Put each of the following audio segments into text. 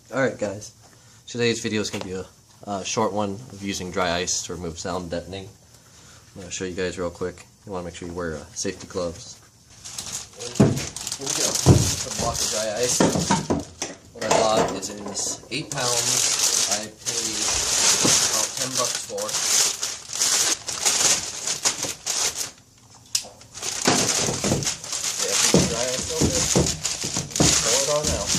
Alright guys, today's video is going to be a short one of using dry ice to remove sound deadening. I'm going to show you guys real quick. You want to make sure you wear safety gloves. Here we go. A block of dry ice. What I bought is 8 pounds. I paid about $10 for. Yeah, dry ice over. Pour it on out.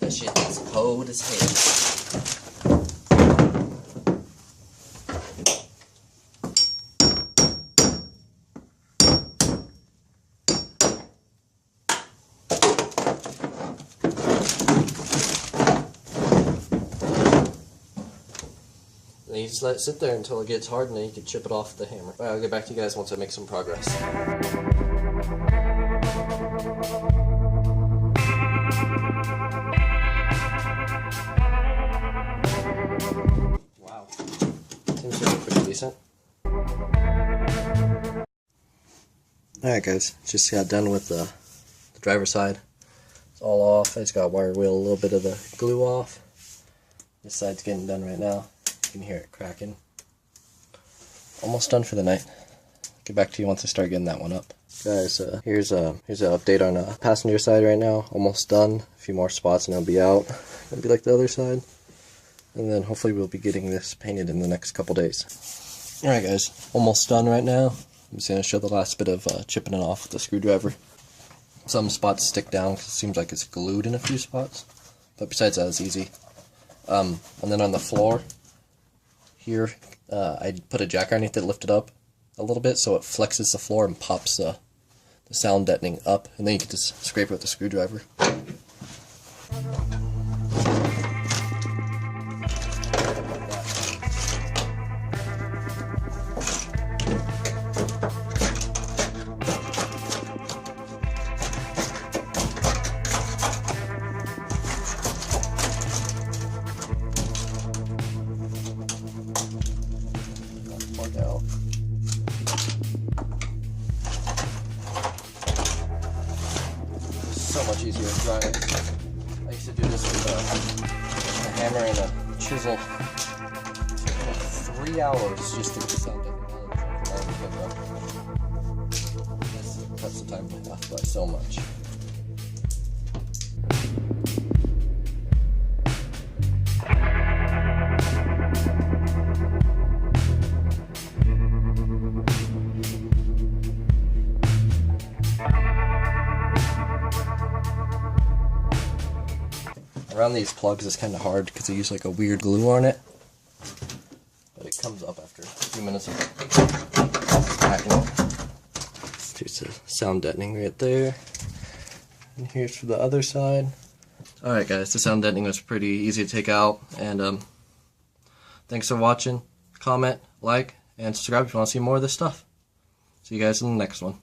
That shit is cold as hell. And you just let it sit there until it gets hard, and then you can chip it off the hammer. Alright, I'll get back to you guys once I make some progress. Wow. Seems to be pretty decent. Alright guys, just got done with the driver's side. It's all off. I just got to wire wheel a little bit of the glue off. This side's getting done right now. You can hear it cracking. Almost done for the night. Get back to you once I start getting that one up. Guys, here's an update on the passenger side right now. Almost done. A few more spots and it'll be out. It'll be like the other side. And then hopefully we'll be getting this painted in the next couple days. Alright guys, almost done right now. I'm just going to show the last bit of chipping it off with the screwdriver. Some spots stick down because it seems like it's glued in a few spots. But besides that, it's easy. And then on the floor, here, I put a jack underneath it, lift it up a little bit so it flexes the floor and pops the sound deadening up. And then you can just scrape it with the screwdriver. Out. So much easier to dry. I used to do this with a hammer and a chisel. It took me 3 hours just to get the sound deadening. This cuts the time off by so much. Around these plugs is kind of hard because they use like a weird glue on it, but it comes up after a few minutes of packing it. Here's the sound deadening right there, and here's for the other side. Alright guys, the sound deadening was pretty easy to take out, and thanks for watching. Comment, like, and subscribe if you want to see more of this stuff. See you guys in the next one.